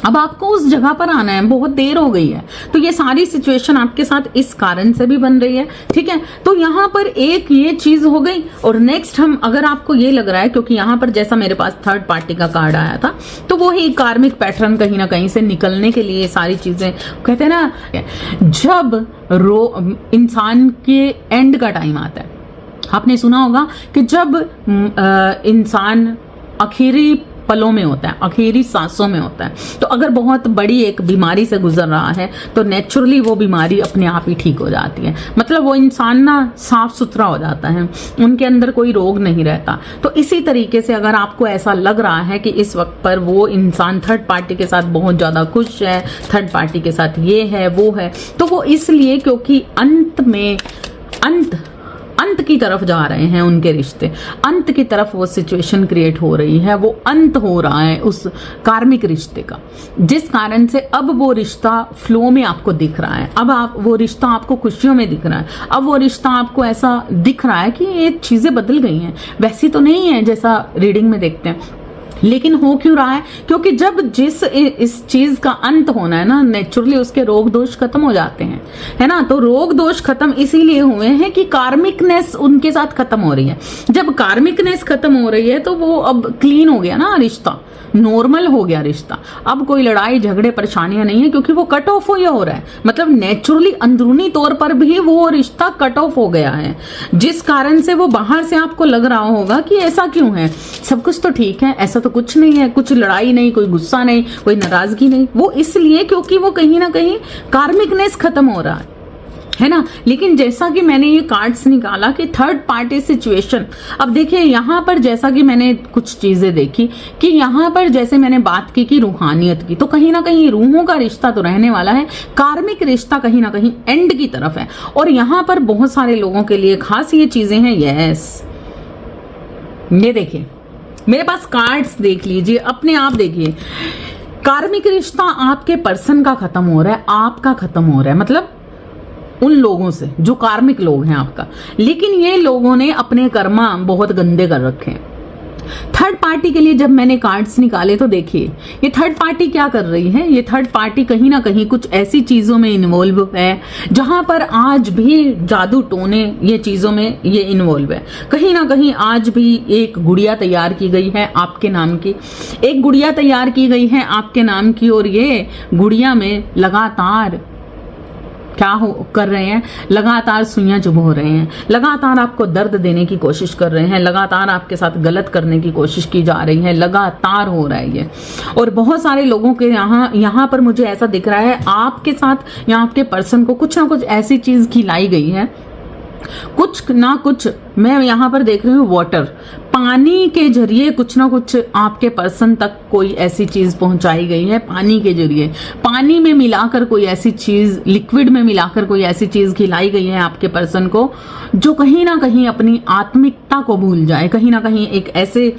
अब आपको उस जगह पर आना है, बहुत देर हो गई है। तो ये सारी सिचुएशन आपके साथ इस कारण से भी बन रही है, ठीक है। तो यहाँ पर एक ये चीज हो गई। और नेक्स्ट हम, अगर आपको ये लग रहा है, क्योंकि यहाँ पर जैसा मेरे पास थर्ड पार्टी का कार्ड आया था, तो वो ही कार्मिक पैटर्न कहीं ना कहीं से निकलने के लिए सारी चीजें, कहते हैं ना, जब इंसान के एंड का टाइम आता है, आपने सुना होगा कि जब इंसान आखिरी पलों में होता है, आखिरी सांसों में होता है, तो अगर बहुत बड़ी एक बीमारी से गुजर रहा है तो नेचुरली वो बीमारी अपने आप ही ठीक हो जाती है। मतलब वो इंसान ना साफ सुथरा हो जाता है, उनके अंदर कोई रोग नहीं रहता। तो इसी तरीके से अगर आपको ऐसा लग रहा है कि इस वक्त पर वो इंसान थर्ड पार्टी के साथ बहुत ज्यादा खुश है, थर्ड पार्टी के साथ ये है वो है, तो वो इसलिए क्योंकि अंत की तरफ जा रहे हैं उनके रिश्ते, अंत की तरफ वो सिचुएशन क्रिएट हो रही है, वो अंत हो रहा है उस कार्मिक रिश्ते का, जिस कारण से अब वो रिश्ता फ्लो में आपको दिख रहा है। अब वो रिश्ता आपको खुशियों में दिख रहा है। अब वो रिश्ता आपको ऐसा दिख रहा है कि ये चीजें बदल गई हैं, वैसी तो नहीं है जैसा रीडिंग में देखते हैं। लेकिन हो क्यों रहा है? क्योंकि जब इस चीज का अंत होना है ना, नेचुरली उसके रोग दोष खत्म हो जाते हैं, है ना। तो रोग दोष खत्म इसीलिए हुए हैं कि कार्मिकनेस उनके साथ खत्म हो रही है। जब कार्मिकनेस खत्म हो रही है तो वो अब क्लीन हो गया ना रिश्ता, नॉर्मल हो गया रिश्ता। अब कोई लड़ाई झगड़े परेशानियां नहीं है, क्योंकि वो कट ऑफ हो रहा है। मतलब नेचुरली अंदरूनी तौर पर भी वो रिश्ता कट ऑफ हो गया है, जिस कारण से वो बाहर से आपको लग रहा होगा कि ऐसा क्यों है, सब कुछ तो ठीक है, ऐसा तो कुछ नहीं है, कुछ लड़ाई नहीं, कोई गुस्सा नहीं, कोई नाराजगी नहीं। वो इसलिए क्योंकि वो कहीं ना कहीं कार्मिकनेस खत्म हो रहा है ना। लेकिन जैसा कि मैंने ये कार्ड्स निकाला कि थर्ड पार्टी सिचुएशन, अब देखिए यहाँ पर जैसा कि मैंने कुछ चीजें देखी कि यहाँ पर जैसे मैंने बात की कि रूहानियत की, तो कहीं ना कहीं रूहों का रिश्ता तो रहने वाला है, कार्मिक रिश्ता कहीं ना कहीं एंड की तरफ है। और यहाँ पर बहुत सारे लोगों के लिए खास ये चीजें हैं। यस, ये देखिए मेरे पास कार्ड्स देख लीजिए, अपने आप देखिए। कार्मिक रिश्ता आपके पर्सन का खत्म हो रहा है, आपका खत्म हो रहा है, मतलब उन लोगों से जो कार्मिक लोग हैं आपका। लेकिन ये लोगों ने अपने कर्मा बहुत गंदे कर रखे हैं। थर्ड पार्टी के लिए जब मैंने कार्ड्स निकाले तो देखिए ये थर्ड पार्टी क्या कर रही है। ये थर्ड पार्टी कहीं ना कहीं कुछ ऐसी चीजों में इन्वॉल्व है जहां पर आज भी जादू टोने ये चीजों में ये इन्वॉल्व है। कहीं ना कहीं आज भी एक गुड़िया तैयार की गई है आपके नाम की, एक गुड़िया तैयार की गई है आपके नाम की, और ये गुड़िया में लगातार क्या कर रहे हैं, लगातार सुइयां चुभ हो रहे हैं, लगातार आपको दर्द देने की कोशिश कर रहे हैं, लगातार आपके साथ गलत करने की कोशिश की जा रही है, लगातार हो रहा है ये। और बहुत सारे लोगों के यहाँ पर मुझे ऐसा दिख रहा है आपके साथ या आपके पर्सन को कुछ ना कुछ ऐसी चीज खिलाई गई है, कुछ ना कुछ। मैं यहाँ पर देख रही हूँ वाटर, पानी के जरिए कुछ ना कुछ आपके पर्सन तक कोई ऐसी चीज पहुंचाई गई है। पानी के जरिए, पानी में मिलाकर कोई ऐसी चीज, लिक्विड में मिलाकर कोई ऐसी चीज खिलाई गई है आपके पर्सन को, जो कहीं ना कहीं अपनी आत्मिकता को भूल जाए। कहीं ना कहीं एक ऐसे,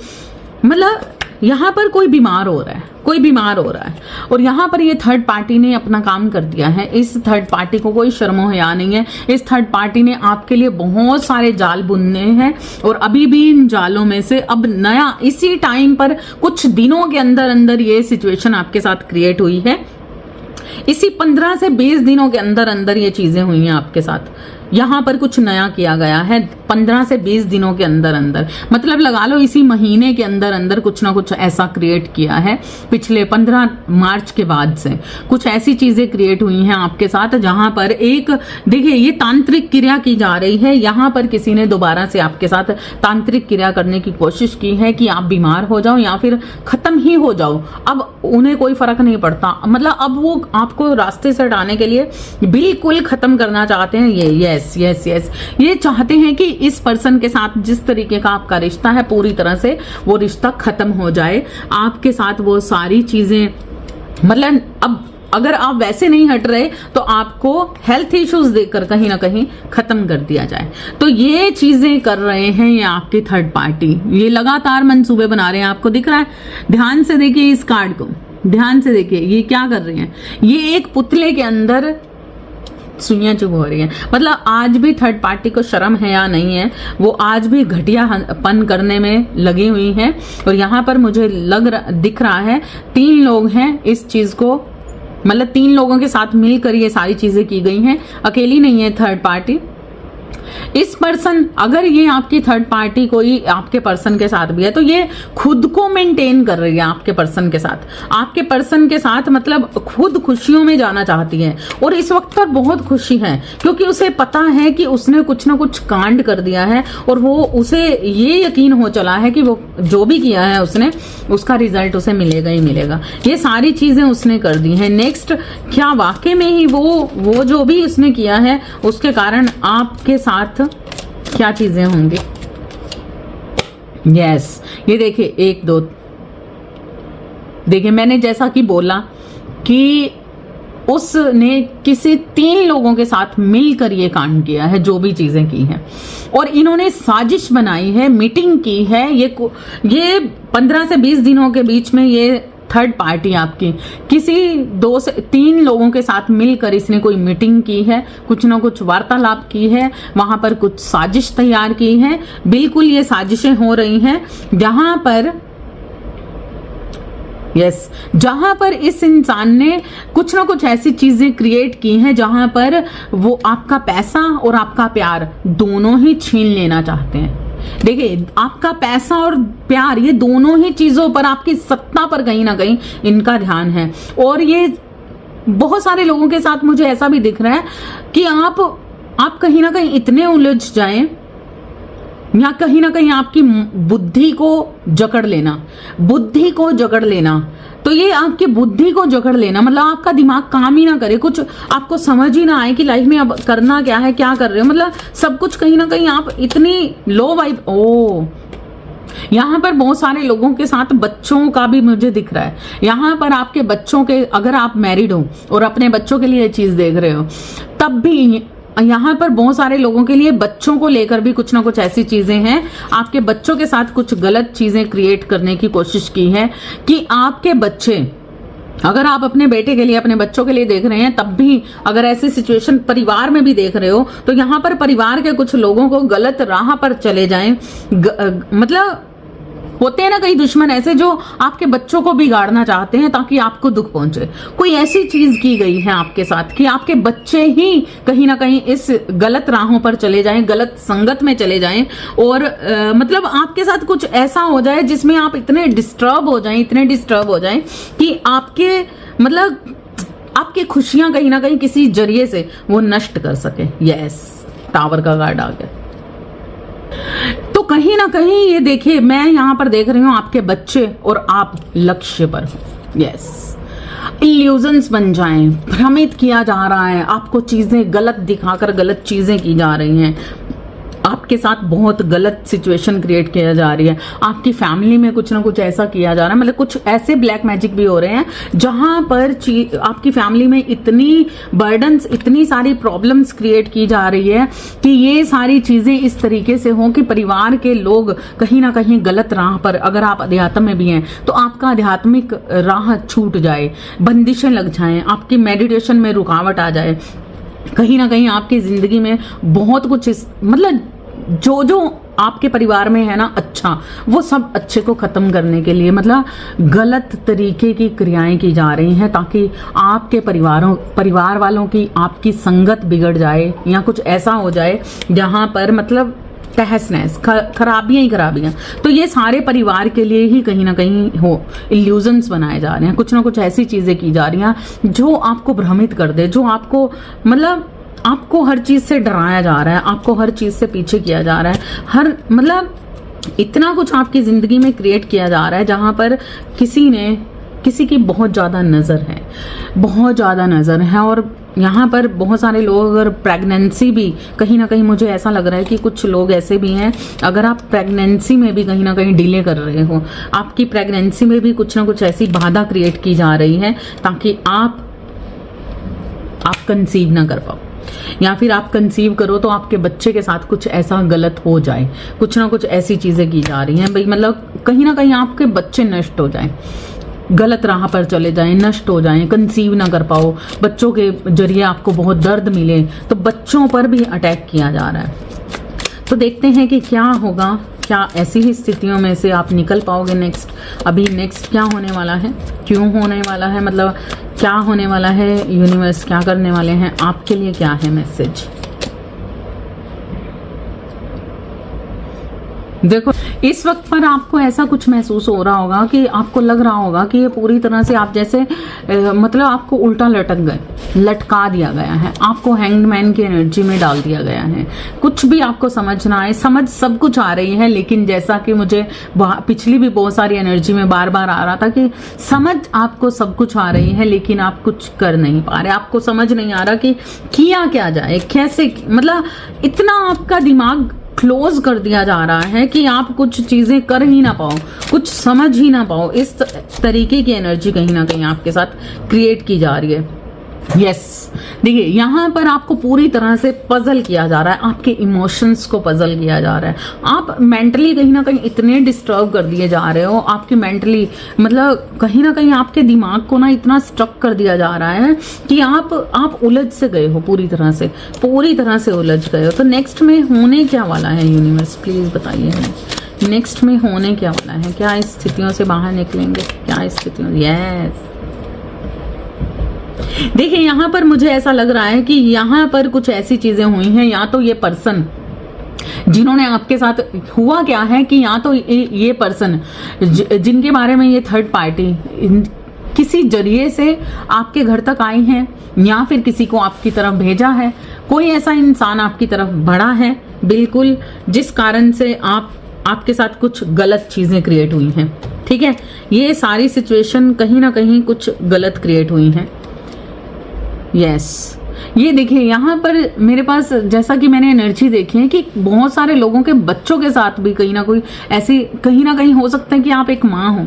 मतलब यहाँ पर कोई बीमार हो रहा है, कोई बीमार हो रहा है, और यहाँ पर ये थर्ड पार्टी ने अपना काम कर दिया है। इस थर्ड पार्टी को कोई शर्म हया नहीं है। इस थर्ड पार्टी ने आपके लिए बहुत सारे जाल बुनने हैं, और अभी भी इन जालों में से अब नया इसी टाइम पर कुछ दिनों के अंदर अंदर ये सिचुएशन आपके साथ क्रिएट हुई है। इसी 15 से 20 दिनों के अंदर अंदर ये चीजें हुई हैं आपके साथ। यहाँ पर कुछ नया किया गया है 15 से 20 दिनों के अंदर अंदर, मतलब लगा लो इसी महीने के अंदर अंदर कुछ ना कुछ ऐसा क्रिएट किया है। पिछले 15 मार्च के बाद से कुछ ऐसी चीजें क्रिएट हुई हैं आपके साथ, जहां पर एक देखिए ये तांत्रिक क्रिया की जा रही है। यहाँ पर किसी ने दोबारा से आपके साथ तांत्रिक क्रिया करने की कोशिश की है कि आप बीमार हो जाओ या फिर खत्म ही हो जाओ। अब उन्हें कोई फर्क नहीं पड़ता, मतलब अब वो आपको रास्ते से हटाने के लिए बिल्कुल खत्म करना चाहते हैं। ये यस ये चाहते हैं कि इस पर्सन के साथ जिस तरीके का आपका रिश्ता है पूरी तरह से वो रिश्ता खत्म हो जाए। आपके साथ वो सारी चीजें, मतलब अब अगर आप वैसे नहीं हट रहे तो आपको हेल्थ इश्यूज देकर कहीं ना कहीं खत्म कर दिया जाए। तो ये चीजें कर रहे हैं ये आपकी थर्ड पार्टी, ये लगातार मंसूबे बना रहे हैं। आपको दिख रहा है, ध्यान से देखिए इस कार्ड को, ध्यान से देखिए ये क्या कर रहे हैं। ये एक पुतले के अंदर सुइयां चुभ हो रही है, मतलब आज भी थर्ड पार्टी को शर्म है या नहीं है, वो आज भी घटियापन करने में लगी हुई है। और यहाँ पर मुझे दिख रहा है 3 लोग हैं इस चीज को, मतलब 3 लोगों के साथ मिलकर ये सारी चीजें की गई हैं, अकेली नहीं है थर्ड पार्टी। इस पर्सन, अगर ये आपकी थर्ड पार्टी कोई आपके पर्सन के साथ भी है तो ये खुद को मेंटेन कर रही है आपके पर्सन के साथ। आपके पर्सन के साथ मतलब खुद खुशियों में जाना चाहती है, और इस वक्त पर बहुत खुशी है क्योंकि उसे पता है कि उसने कुछ ना कुछ कांड कर दिया है, और वो उसे ये यकीन हो चला है कि वो जो भी किया है उसने, उसका रिजल्ट उसे मिलेगा ही मिलेगा। ये सारी चीजें उसने कर दी हैं। नेक्स्ट, क्या वाकई में ही वो जो भी उसने किया है उसके कारण आपके साथ क्या चीजें होंगी। यस, ये देखिए 1 2, देखिए मैंने जैसा कि बोला कि उसने किसी 3 लोगों के साथ मिलकर ये कांड किया है, जो भी चीजें की हैं, और इन्होंने साजिश बनाई है, मीटिंग की है। ये 15 से 20 दिनों के बीच में ये थर्ड पार्टी आपकी किसी 2 से 3 लोगों के साथ मिलकर इसने कोई मीटिंग की है, कुछ ना कुछ वार्तालाप की है, वहां पर कुछ साजिश तैयार की है। बिल्कुल ये साजिशें हो रही हैं जहां पर यस जहां पर इस इंसान ने कुछ ना कुछ ऐसी चीजें क्रिएट की हैं जहां पर वो आपका पैसा और आपका प्यार दोनों ही छीन लेना चाहते हैं। देखिए, आपका पैसा और प्यार, ये दोनों ही चीजों पर, आपकी सत्ता पर कहीं ना कहीं इनका ध्यान है। और ये बहुत सारे लोगों के साथ मुझे ऐसा भी दिख रहा है कि आप कहीं ना कहीं इतने उलझ जाएं, या कहीं ना कहीं आपकी बुद्धि को जकड़ लेना, तो ये आपकी बुद्धि को जकड़ लेना मतलब आपका दिमाग काम ही ना करे, कुछ आपको समझ ही ना आए कि लाइफ में अब करना क्या है, क्या कर रहे हो, मतलब सब कुछ कहीं ना कहीं आप इतनी लो वाइब। यहाँ पर बहुत सारे लोगों के साथ बच्चों का भी मुझे दिख रहा है। यहाँ पर आपके बच्चों के, अगर आप मैरिड हो और अपने बच्चों के लिए ये चीज देख रहे हो, तब भी यहाँ पर बहुत सारे लोगों के लिए बच्चों को लेकर भी कुछ ना कुछ ऐसी चीजें हैं, आपके बच्चों के साथ कुछ गलत चीजें क्रिएट करने की कोशिश की है कि आपके बच्चे, अगर आप अपने बेटे के लिए, अपने बच्चों के लिए देख रहे हैं, तब भी अगर ऐसी सिचुएशन परिवार में भी देख रहे हो, तो यहाँ पर परिवार के कुछ लोगों को गलत राह पर चले जाएं, मतलब होते हैं ना कई दुश्मन ऐसे जो आपके बच्चों को बिगाड़ना चाहते हैं ताकि आपको दुख पहुंचे। कोई ऐसी चीज की गई है आपके साथ कि आपके बच्चे ही कहीं ना कहीं इस गलत राहों पर चले जाएं, गलत संगत में चले जाएं, और मतलब आपके साथ कुछ ऐसा हो जाए जिसमें आप इतने डिस्टर्ब हो जाएं कि आपके मतलब आपकी खुशियां कहीं ना कहीं किसी जरिए से वो नष्ट कर सके। यस, टावर का कार्ड आ गया। तो कहीं ना कहीं ये देखिए, मैं यहां पर देख रही हूं आपके बच्चे और आप लक्ष्य पर। यस, इल्यूजन्स बन जाएं, भ्रमित किया जा रहा है, आपको चीजें गलत दिखाकर गलत चीजें की जा रही हैं, आपके साथ बहुत गलत सिचुएशन क्रिएट किया जा रही है, आपकी फैमिली में कुछ ना कुछ ऐसा किया जा रहा है, मतलब कुछ ऐसे ब्लैक मैजिक भी हो रहे हैं जहां पर आपकी फैमिली में इतनी बर्डन्स, इतनी सारी प्रॉब्लम्स क्रिएट की जा रही है कि ये सारी चीजें इस तरीके से हों कि परिवार के लोग कहीं ना कहीं गलत राह पर, अगर आप अध्यात्म में भी हैं तो आपका आध्यात्मिक राह छूट जाए, बंदिशें लग जाएं, आपकी मेडिटेशन में रुकावट आ जाए, कहीं ना कहीं आपकी जिंदगी में बहुत कुछ मतलब जो आपके परिवार में है ना अच्छा, वो सब अच्छे को खत्म करने के लिए मतलब गलत तरीके की क्रियाएं की जा रही हैं ताकि आपके परिवार वालों की आपकी संगत बिगड़ जाए या कुछ ऐसा हो जाए जहां पर मतलब तहस नहस, खराबियां। तो ये सारे परिवार के लिए ही कहीं ना कहीं हो इल्यूजन्स बनाए जा रहे हैं, कुछ ना कुछ ऐसी चीजें की जा रही हैं जो आपको भ्रमित कर दे, जो आपको मतलब आपको हर चीज से डराया जा रहा है, आपको हर चीज से पीछे किया जा रहा है, हर मतलब इतना कुछ आपकी जिंदगी में क्रिएट किया जा रहा है जहां पर किसी की बहुत ज्यादा नजर है। और यहाँ पर बहुत सारे लोग, अगर प्रेगनेंसी भी कहीं ना कहीं मुझे ऐसा लग रहा है कि कुछ लोग ऐसे भी हैं, अगर आप प्रेगनेंसी में भी कहीं ना कहीं डिले कर रहे हो, आपकी प्रेगनेंसी में भी कुछ ना कुछ ऐसी बाधा क्रिएट की जा रही है ताकि आप कंसीव ना कर पाओ, या फिर आप कंसीव करो तो आपके बच्चे के साथ कुछ ऐसा गलत हो जाए, कुछ ना कुछ ऐसी चीजें की जा रही हैं भाई, मतलब कहीं ना कहीं आपके बच्चे नष्ट हो जाएं, गलत राह पर चले जाएं, नष्ट हो जाएं, कंसीव ना कर पाओ, बच्चों के जरिए आपको बहुत दर्द मिले, तो बच्चों पर भी अटैक किया जा रहा है। तो देखते हैं कि क्या होगा, क्या ऐसी ही स्थितियों में से आप निकल पाओगे नेक्स्ट क्या होने वाला है, क्यों होने वाला है, मतलब क्या होने वाला है, यूनिवर्स क्या करने वाले हैं, आपके लिए क्या है मैसेज। देखो, इस वक्त पर आपको ऐसा कुछ महसूस हो रहा होगा कि आपको लग रहा होगा कि ये पूरी तरह से आप जैसे मतलब आपको उल्टा लटका दिया गया है, आपको हैंगमैन की एनर्जी में डाल दिया गया है, कुछ भी आपको समझ ना आए, समझ सब कुछ आ रही है, लेकिन जैसा कि मुझे पिछली भी बहुत सारी एनर्जी में बार बार आ रहा था कि समझ आपको सब कुछ आ रही है लेकिन आप कुछ कर नहीं पा रहे, आपको समझ नहीं आ रहा कि किया क्या जाए, कैसे, मतलब इतना आपका दिमाग क्लोज कर दिया जा रहा है कि आप कुछ चीजें कर ही ना पाओ, कुछ समझ ही ना पाओ, इस तरीके की एनर्जी कहीं ना कहीं आपके साथ क्रिएट की जा रही है। यस, देखिए यहाँ पर आपको पूरी तरह से पजल किया जा रहा है, आपके इमोशंस को पजल किया जा रहा है, आप मेंटली कहीं ना कहीं इतने डिस्टर्ब कर दिए जा रहे हो, आपके मेंटली मतलब कहीं ना कहीं आपके दिमाग को ना इतना स्ट्रक कर दिया जा रहा है कि आप उलझ से गए हो, पूरी तरह से उलझ गए हो। तो नेक्स्ट में होने क्या वाला है, यूनिवर्स प्लीज बताइए हमें नेक्स्ट में होने क्या वाला है, क्या इस स्थितियों से बाहर निकलेंगे, क्या इस स्थितियों, यस। देखिए यहाँ पर मुझे ऐसा लग रहा है कि यहाँ पर कुछ ऐसी चीजें हुई हैं, या तो ये पर्सन जिन्होंने आपके साथ, हुआ क्या है कि या तो ये पर्सन जिनके बारे में ये थर्ड पार्टी किसी जरिए से आपके घर तक आई हैं, या फिर किसी को आपकी तरफ भेजा है, कोई ऐसा इंसान आपकी तरफ बढ़ा है बिल्कुल, जिस कारण से आपके साथ कुछ गलत चीजें क्रिएट हुई हैं। ठीक है, ये सारी सिचुएशन कहीं ना कहीं कुछ गलत क्रिएट हुई हैं। यस, ये देखिए यहाँ पर मेरे पास, जैसा कि मैंने एनर्जी देखी है कि बहुत सारे लोगों के बच्चों के साथ भी कहीं ना कोई ऐसी, कहीं ना कहीं हो सकता है कि आप एक माँ हो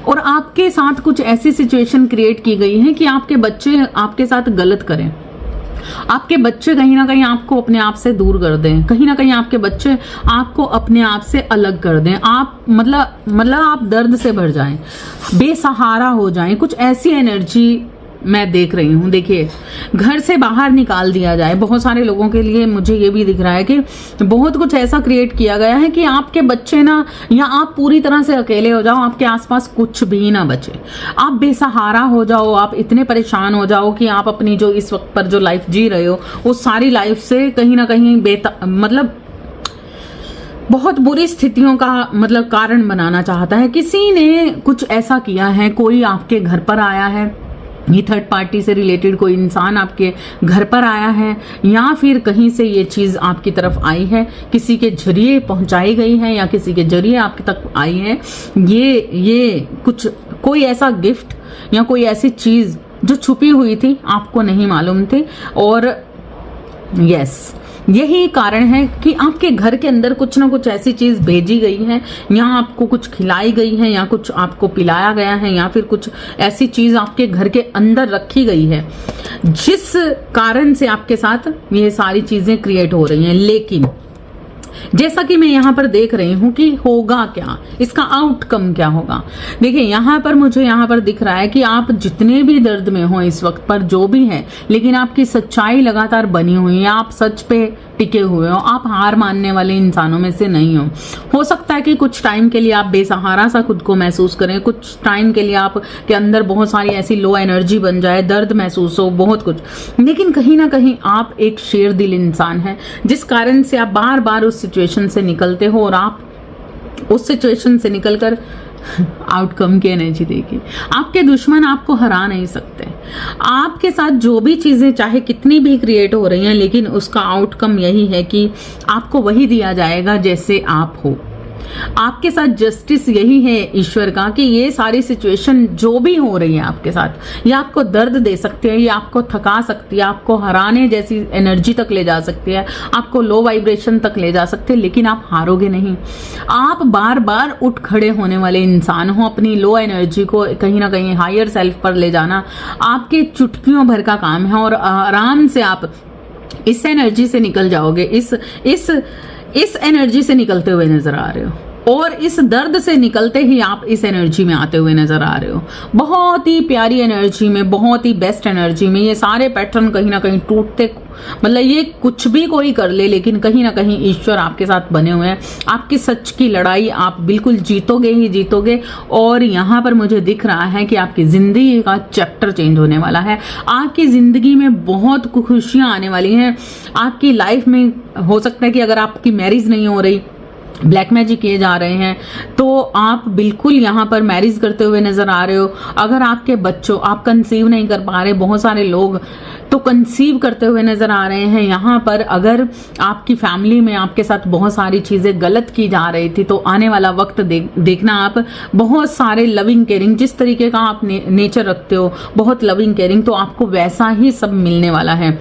और आपके साथ कुछ ऐसी सिचुएशन क्रिएट की गई है कि आपके बच्चे आपके साथ गलत करें, आपके बच्चे कहीं ना कहीं आपको अपने आप से दूर कर दें, कहीं ना कहीं आपके बच्चे आपको अपने आप से अलग कर दें, आप मतलब आप दर्द से भर जाएं, बेसहारा हो जाएं, कुछ ऐसी एनर्जी मैं देख रही हूँ। देखिए, घर से बाहर निकाल दिया जाए, बहुत सारे लोगों के लिए मुझे ये भी दिख रहा है कि बहुत कुछ ऐसा क्रिएट किया गया है कि आपके बच्चे ना, या आप पूरी तरह से अकेले हो जाओ, आपके आसपास कुछ भी ना बचे, आप बेसहारा हो जाओ, आप इतने परेशान हो जाओ कि आप अपनी जो इस वक्त पर जो लाइफ जी रहे हो उस सारी लाइफ से कहीं ना कहीं मतलब बहुत बुरी स्थितियों का मतलब कारण बनाना चाहता है। किसी ने कुछ ऐसा किया है, कोई आपके घर पर आया है, ये थर्ड पार्टी से रिलेटेड कोई इंसान आपके घर पर आया है, या फिर कहीं से ये चीज आपकी तरफ आई है, किसी के जरिए पहुंचाई गई है या किसी के जरिए आपके तक आई है। ये कुछ कोई ऐसा गिफ्ट या कोई ऐसी चीज जो छुपी हुई थी, आपको नहीं मालूम थी, और यस, यही कारण है कि आपके घर के अंदर कुछ ना कुछ ऐसी चीज भेजी गई है, या आपको कुछ खिलाई गई है, या कुछ आपको पिलाया गया है, या फिर कुछ ऐसी चीज आपके घर के अंदर रखी गई है जिस कारण से आपके साथ ये सारी चीजें क्रिएट हो रही हैं। लेकिन जैसा कि मैं यहाँ पर देख रही हूँ कि होगा क्या, इसका आउटकम क्या होगा। देखिए यहाँ पर मुझे यहाँ पर दिख रहा है कि आप जितने भी दर्द में हो इस वक्त पर, जो भी है, लेकिन आपकी सच्चाई लगातार बनी हुई है, आप सच पे टिके हुए हो, आप हार मानने वाले इंसानों में से नहीं हो सकता है कि कुछ टाइम के लिए आप बेसहारा सा खुद को महसूस करें, कुछ टाइम के लिए आप के अंदर बहुत सारी ऐसी लो एनर्जी बन जाए, दर्द महसूस हो, बहुत कुछ, लेकिन कहीं ना कहीं आप एक शेर दिल इंसान हैं, जिस कारण से आप बार बार उस सिचुएशन से निकलते हो, और आप उस सिचुएशन से निकलकर आउटकम की एनर्जी देखिए। आपके दुश्मन आपको हरा नहीं सकते, आपके साथ जो भी चीजें चाहे कितनी भी क्रिएट हो रही हैं, लेकिन उसका आउटकम यही है कि आपको वही दिया जाएगा जैसे आप हो। आपके साथ जस्टिस यही है ईश्वर का कि ये सारी सिचुएशन जो भी हो रही है आपके साथ, ये आपको दर्द दे सकती है, ये आपको थका सकती है, आपको हराने जैसी एनर्जी तक ले जा सकती है, आपको लो वाइब्रेशन तक ले जा सकती है, लेकिन आप हारोगे नहीं। आप बार बार उठ खड़े होने वाले इंसान हो, अपनी लो एनर्जी को कहीं ना कहीं हायर सेल्फ पर ले जाना आपके चुटकियों भर का काम है, और आराम से आप इस एनर्जी से निकल जाओगे, इस एनर्जी से निकलते हुए नजर आ रहे हो, और इस दर्द से निकलते ही आप इस एनर्जी में आते हुए नजर आ रहे हो। बहुत ही प्यारी एनर्जी में, बहुत ही बेस्ट एनर्जी में ये सारे पैटर्न कहीं ना कहीं टूटते, मतलब ये कुछ भी कोई कर ले, लेकिन कहीं ना कहीं ईश्वर आपके साथ बने हुए हैं। आपकी सच की लड़ाई आप बिल्कुल जीतोगे ही जीतोगे, और यहाँ पर मुझे दिख रहा है कि आपकी जिंदगी का चैप्टर चेंज होने वाला है। आपकी जिंदगी में बहुत खुशियां आने वाली हैं। आपकी लाइफ में हो सकता है कि अगर आपकी मैरिज नहीं हो रही, ब्लैक मैजिक किए जा रहे हैं, तो आप बिल्कुल यहाँ पर मैरिज करते हुए नजर आ रहे हो। अगर आपके बच्चों, आप कंसीव नहीं कर पा रहे, बहुत सारे लोग तो कंसीव करते हुए नजर आ रहे हैं यहाँ पर। अगर आपकी फैमिली में आपके साथ बहुत सारी चीजें गलत की जा रही थी, तो आने वाला वक्त देखना आप बहुत सारे लविंग केयरिंग, जिस तरीके का आप नेचर रखते हो, बहुत लविंग केयरिंग, तो आपको वैसा ही सब मिलने वाला है।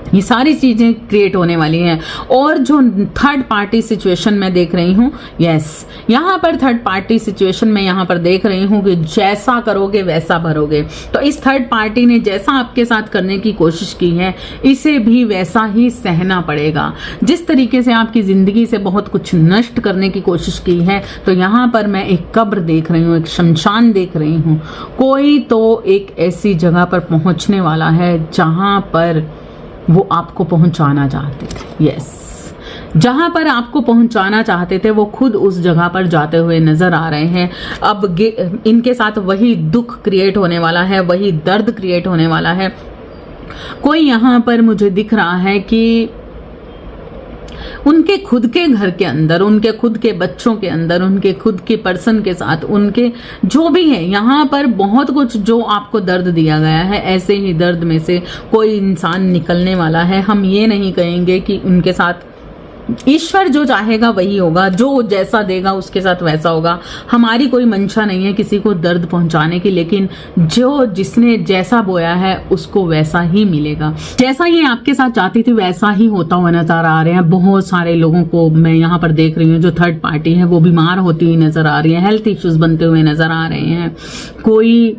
ये सारी चीजें क्रिएट होने वाली हैं। और जो थर्ड पार्टी सिचुएशन में देख रही हूँ, यस, यहाँ पर थर्ड पार्टी सिचुएशन में यहाँ पर देख रही हूँ कि जैसा करोगे वैसा भरोगे। तो इस थर्ड पार्टी ने जैसा आपके साथ करने की कोशिश की है, इसे भी वैसा ही सहना पड़ेगा। जिस तरीके से आपकी जिंदगी से बहुत कुछ नष्ट करने की कोशिश की है, तो यहाँ पर मैं एक कब्र देख रही हूँ, एक शमशान देख रही हूँ। कोई तो एक ऐसी जगह पर पहुंचने वाला है जहां पर वो आपको पहुंचाना चाहते थे। यस, जहां पर आपको पहुंचाना चाहते थे वो खुद उस जगह पर जाते हुए नजर आ रहे हैं। अब इनके साथ वही दुख क्रिएट होने वाला है, वही दर्द क्रिएट होने वाला है। कोई यहां पर मुझे दिख रहा है कि उनके खुद के घर के अंदर, उनके खुद के बच्चों के अंदर, उनके खुद के पर्सन के साथ, उनके जो भी है, यहाँ पर बहुत कुछ जो आपको दर्द दिया गया है, ऐसे ही दर्द में से कोई इंसान निकलने वाला है। हम ये नहीं कहेंगे कि उनके साथ ईश्वर जो चाहेगा वही होगा, जो जैसा देगा उसके साथ वैसा होगा। हमारी कोई मंशा नहीं है किसी को दर्द पहुंचाने की, लेकिन जो जिसने जैसा बोया है उसको वैसा ही मिलेगा। जैसा ये आपके साथ चाहती थी वैसा ही होता हुआ नजर आ रहे हैं। बहुत सारे लोगों को मैं यहाँ पर देख रही हूँ जो थर्ड पार्टी है वो बीमार होती हुई नजर आ रही है, हेल्थ इश्यूज बनते हुए नजर आ रहे हैं, कोई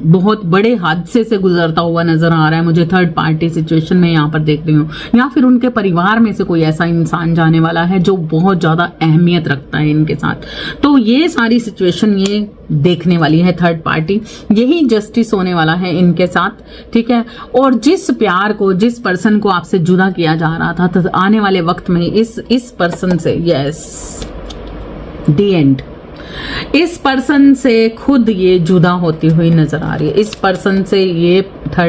बहुत बड़े हादसे से गुजरता हुआ नजर आ रहा है मुझे थर्ड पार्टी सिचुएशन में यहाँ पर देख रही हूँ। या फिर उनके परिवार में से कोई ऐसा इंसान जाने वाला है जो बहुत ज्यादा अहमियत रखता है इनके साथ। तो ये सारी सिचुएशन ये देखने वाली है थर्ड पार्टी, यही जस्टिस होने वाला है इनके साथ, ठीक है। और जिस प्यार को, जिस पर्सन को आपसे जुदा किया जा रहा था, तो आने वाले वक्त में इस पर्सन से, यस, द एंड, इस पर्सन से खुद ये जुदा होती हुई नजर आ रही है। इस पर्सन से ये थर्ड